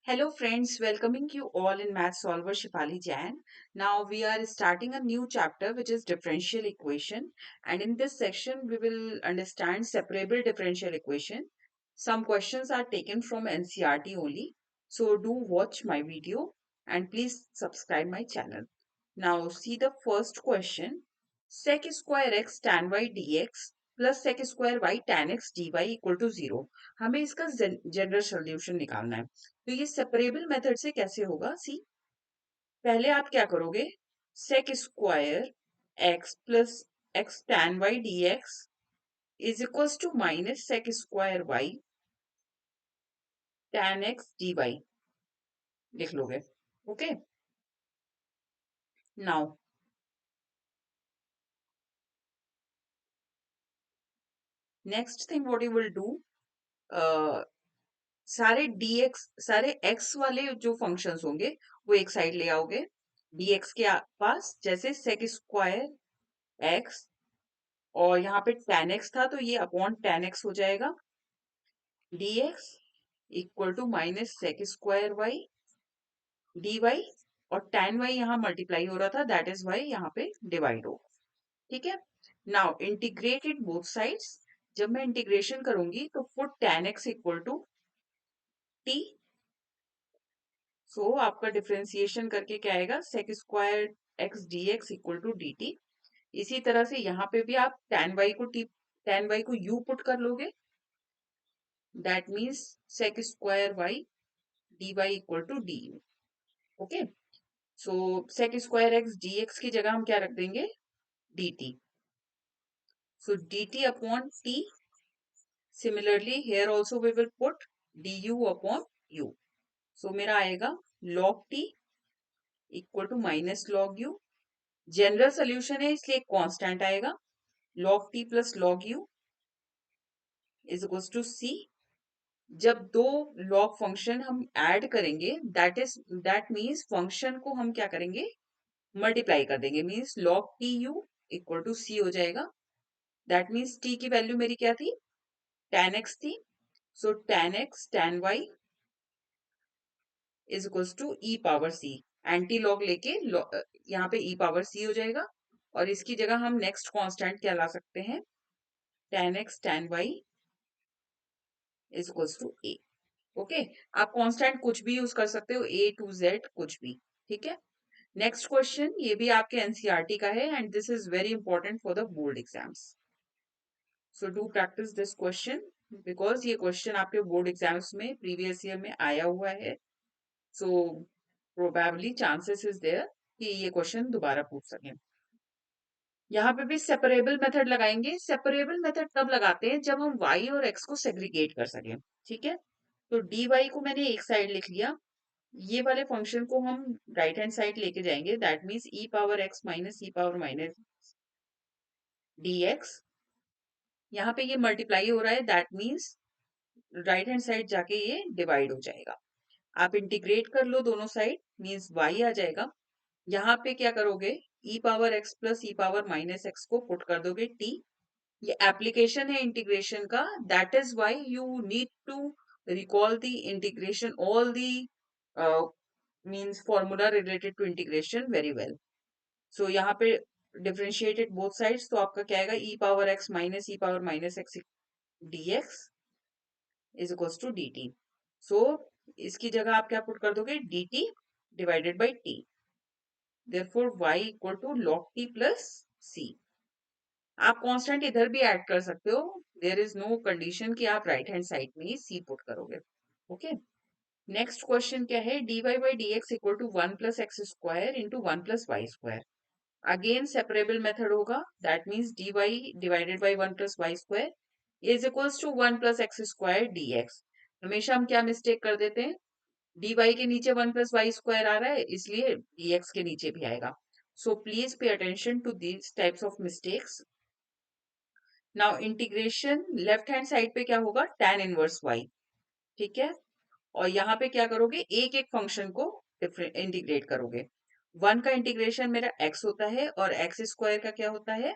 Hello friends, welcoming you all in Math Solver Shifali Jain. Now we are starting a new chapter which is differential equation, and in this section we will understand separable differential equation. Some questions are taken from NCERT only, so do watch my video and please subscribe my channel. Now see the first question. Sec square x tan y dx plus sec square y tan x dy equal to 0. हमें इसका general solution निकालना है. तो ये separable method से कैसे होगा? सी, पहले आप क्या करोगे? Sec square x plus x tan y d x is equals to minus sec square y tan x d y लिख लोगे. Okay, now next thing what you will do, सारे dx सारे x वाले जो फंक्शंस होंगे वो एक side ले आओगे. dx के पास जैसे सेक स्क्वायर एक्स और यहाँ पे tan x था तो ये अपॉन tan x हो जाएगा. dx equal to minus sec square y d y, और tan y यहाँ मल्टीप्लाई हो रहा था, दैट इज वाई यहाँ पे डिवाइड हो. ठीक है. Now integrated both sides. जब मैं इंटीग्रेशन करूंगी तो put tan x equal to t. So आपका डिफरेंशिएशन करके क्या आएगा? Sec square x d x equal to d t. इसी तरह से यहाँ पे भी आप tan y को u पुट कर लोगे. That means sec square y dy equal to d u. Okay, so sec square x d x की जगह हम क्या रख देंगे? D t. So d t upon t. Similarly here also we will put d u upon u. So मेरा आएगा log t equal to minus log u. General solution है इसलिए कांस्टेंट आएगा. log t plus log u is equal to c. जब दो log function हम add करेंगे that means function को हम क्या करेंगे? मल्टीप्लाई कर देंगे. Means log t u equal to c हो जाएगा. दैट मीन्स टी की वैल्यू मेरी क्या थी? tan x थी. So tan x tan y is equal to e power c. Antilog लेके यहाँ पे ई पावर सी हो जाएगा. और इसकी जगह हम नेक्स्ट कांस्टेंट क्या ला सकते हैं? tan x tan y is equal to a. Okay, आप कांस्टेंट कुछ भी यूज कर सकते हो, ए टू जेड कुछ भी. ठीक है. नेक्स्ट क्वेश्चन, ये भी आपके एनसीईआरटी का है and this is very important for the board exams. So do practice this question because ये क्वेश्चन आपके बोर्ड एग्जाम्स में प्रीवियस ईयर में आया हुआ है. So probably chances is there कि ये क्वेश्चन दोबारा पूछ सकें. यहाँ पे भी सेपरेबल मेथड लगाएंगे. सेपरेबल मेथड तब लगाते हैं जब हम y और x को सेग्रीगेट कर सकें. ठीक है. तो dy को मैंने एक साइड लिख लिया. ये वाले फंक्शन को हम राइट हैंड साइड लेके जाएंगे. That means E power x minus e power minus D x. यहाँ पे ये मल्टीप्लाई हो रहा है, that means right hand side जाके ये डिवाइड हो जाएगा. आप इंटीग्रेट कर लो दोनों साइड, मीन्स y आ जाएगा. यहाँ पे क्या करोगे? E power x plus e power minus x को पुट कर दोगे t. ये एप्लीकेशन है इंटीग्रेशन का. That is why you need to recall the integration all the means formula related to integration very well. So यहाँ पे differentiated both sides, तो आपका क्या आएगा? E power x minus e power minus x d x is equal to d t. So इसकी जगह आप क्या पुट कर दोगे? D t divided by t. Therefore y equal to log t plus c. आप कांस्टेंट इधर भी add कर सकते हो. देयर इज नो कंडीशन कि आप राइट हैंड साइड में ही c पुट करोगे. ओके. नेक्स्ट क्वेश्चन क्या है? dy by dx equal to 1 plus x square into 1 plus y square. Again separable method होगा. That means dy divided by 1 plus y square is equals to 1 plus x square dx. हमेशा हम क्या mistake कर देते हैं? dy के नीचे 1 plus y square आ रहा है इसलिए dx के नीचे भी आएगा. So please pay attention to these types of mistakes. Now integration left hand side पे क्या होगा? tan inverse y. ठीक है. और यहाँ पे क्या करोगे? एक एक फंक्शन को इंटीग्रेट करोगे. 1 का इंटीग्रेशन मेरा x होता है और एक्स स्क्वायर का क्या होता है?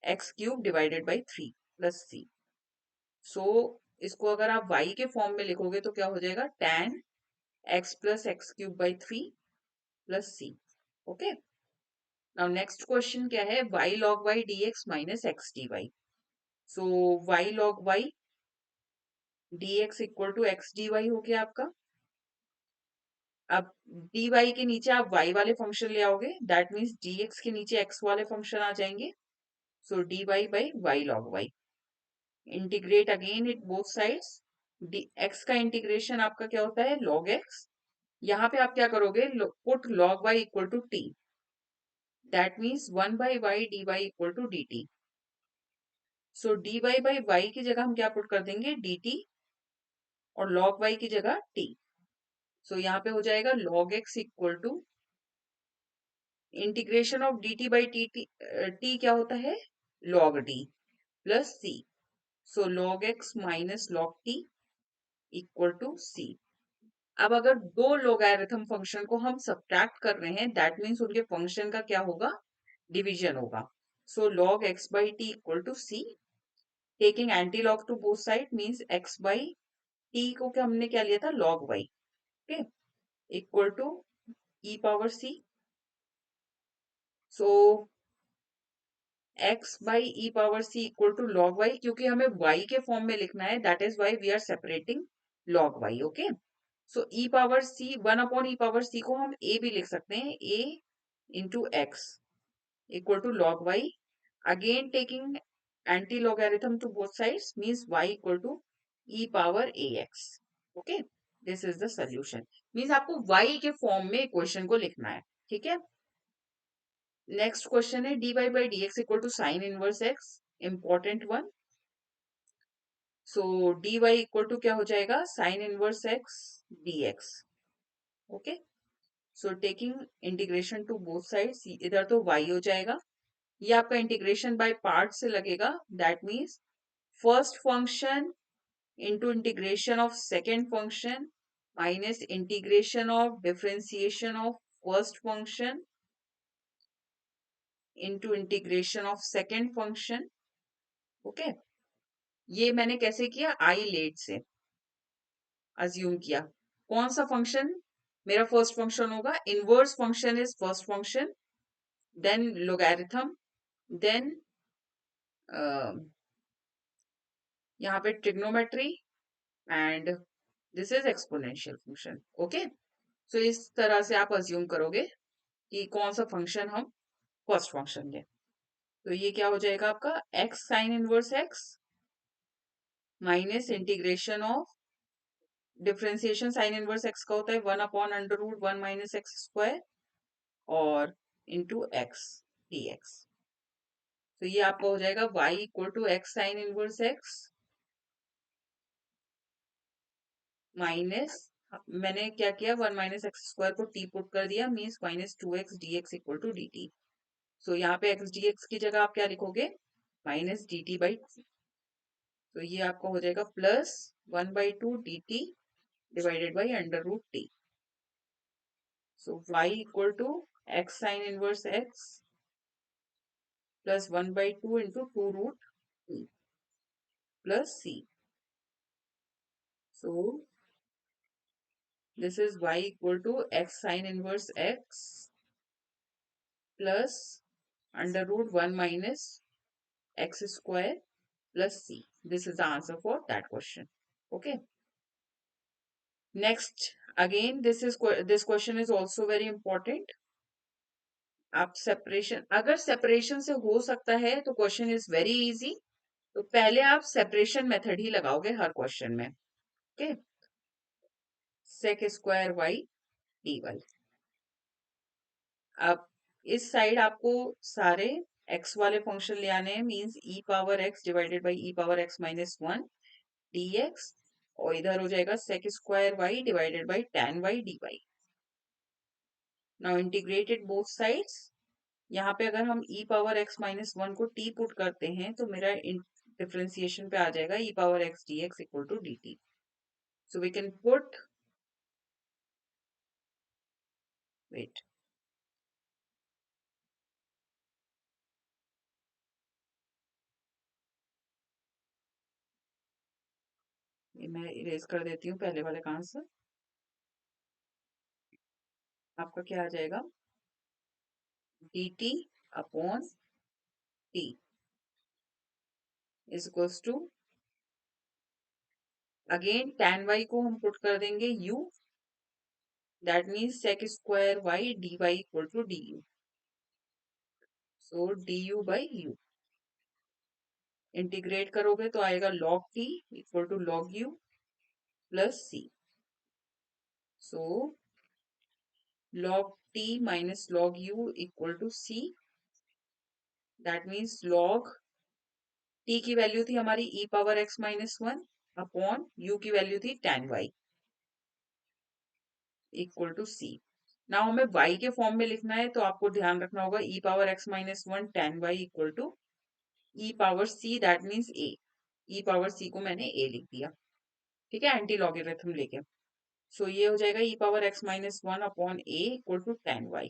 X cube divided by 3 plus c. सो इसको अगर आप y के फॉर्म में लिखोगे तो क्या हो जाएगा? tan x plus x cube by 3 plus c. Okay, now next question क्या है, y log y dx minus x dy. So y log y dx equal to x dy हो गया आपका. अब dy के नीचे आप y वाले फंक्शन ले आओगे, दैट मीन्स dx के नीचे x वाले फंक्शन आ जाएंगे. सो dy by y log y. Integrate again it both sides. x का इंटीग्रेशन आपका क्या होता है, log x. यहाँ पे आप क्या करोगे, put log y equal to t. That means 1 by y dy equal to dt. So dy by y की जगह हम क्या पुट कर देंगे, dt, और log y की जगह t. सो यहाँ पे हो जाएगा log x equal to integration of dt by t क्या होता है, log d plus c. So log x minus log t equal to c. अब अगर दो लोगैरिथम फंक्शन को हम सब्ट्रैक्ट कर रहे हैं, दैट मीन्स उनके फंक्शन का क्या होगा, डिवीजन होगा. So log x by t equal to c. Taking anti log to both side means x by t को क्या हमने क्या लिया था, log y. Okay, equal to e power c. So x by e power c equal to log y, क्योंकि हमें y के form में लिखना है, that is why we are separating log y. Okay, so e power c, 1 upon e power c को हम a भी लिख सकते हैं, a into x equal to log y. Again taking anti-logarithm to both sides means y equal to e power ax. Okay, this is the solution. Means आपको y के form में equation को लिखना है. ठीक है, नेक्स्ट क्वेश्चन है dy by dx equal टू sine inverse x. Important one. So dy equal to क्या हो जाएगा, sine inverse x dx. Okay, so taking integration to both sides, इधर तो y हो जाएगा, ये आपका इंटीग्रेशन बाय पार्ट से लगेगा. That means first function into integration of second function minus integration of differentiation of first function into integration of second function. Okay, ये मैंने कैसे किया, आई लेट से अज्यूम किया. कौन सा फंक्शन मेरा फर्स्ट फंक्शन होगा, inverse function is first function, then logarithm, then यहाँ पे trigonometry, and this is exponential function. Okay, so इस तरह से आप अज्यूम करोगे कि कौन सा फंक्शन हम फर्स्ट फंक्शन लें. तो ये क्या हो जाएगा आपका, x sine inverse x minus integration of differentiation sine inverse x का होता है 1/√1 माइनस एक्स स्क्वायर और इंटू एक्स डी एक्स. तो ये आपका हो जाएगा y equal to x sine inverse x minus, मैंने क्या किया, 1 माइनस एक्स स्क्वायर को t पुट कर दिया, means minus 2x dx equal to dt. So यहाँ पे x dx की जगह आप क्या लिखोगे, माइनस dt बाई 2. तो ये आपका हो जाएगा plus 1/2 dt divided by √t. So y equal to x sine inverse x plus 1/2 into 2√t plus c. So this is y equal to x sine inverse x plus √1 minus x square plus c. This is the answer for that question. Okay. Next, again, this question is also very important. आप separation, अगर separation से हो सकता है तो question is very easy. तो पहले आप सेपरेशन मेथड ही लगाओगे हर क्वेश्चन में. Okay, sec square y d y. अब इस साइड आपको सारे x वाले फंक्शन ले आने हैं, means e power x divided by e power x minus 1 dx, और इधर हो जाएगा sec square y divided by tan y dy. Now integrated both sides. यहाँ पे अगर हम e पावर x माइनस 1 को t पुट करते हैं तो मेरा डिफरेंशिएशन पे आ जाएगा e power x dx equal to dt. So we can put, wait, ये मैं इरेज कर देती हूँ पहले वाले का आंसर. आपका क्या आ जाएगा, dt upon t is equals to, again tan y को हम पुट कर देंगे u, that means sec square y dy equal to du, so du by u। Integrate करोगे तो आएगा log t equal to log u plus c, so log t minus log u equal to c, that means log t की value थी हमारी e power x minus one upon u की value थी tan y equal to c। Now हमें y के form में लिखना है, तो आपको ध्यान रखना होगा e power x minus one tan y equal to e power c, that means a, e power c को मैंने a लिख दिया, ठीक है, एंटी लॉगरिथम लेके। सो ये हो जाएगा e power x minus one upon a equal to tan y,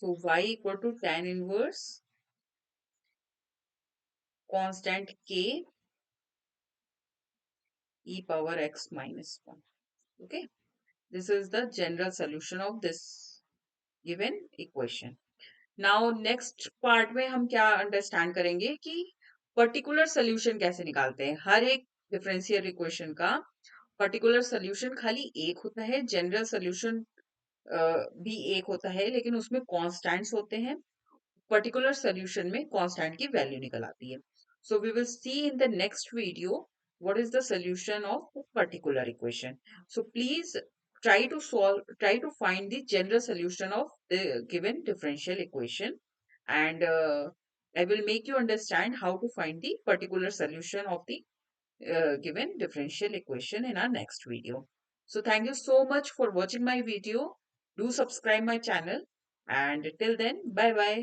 so y equal to tan inverse constant k e power x minus 1, okay, this is the general solution of this given equation. Now next part में हम क्या understand करेंगे कि particular solution कैसे निकालते हैं। हर एक differential equation का पर्टिकुलर सोल्यूशन खाली एक होता है, जनरल सोल्यूशन भी एक होता है, लेकिन उसमें कॉन्स्टेंट्स होते हैं। पर्टिकुलर सोल्यूशन में कांस्टेंट की वैल्यू निकल आती है। So we will see in the next video what is the solution of a particular equation. So please try to find the general solution of the given differential equation, and I will make you understand how to find the particular solution of the given differential equation in our next video. So thank you so much for watching my video. Do subscribe my channel, and till then, bye bye.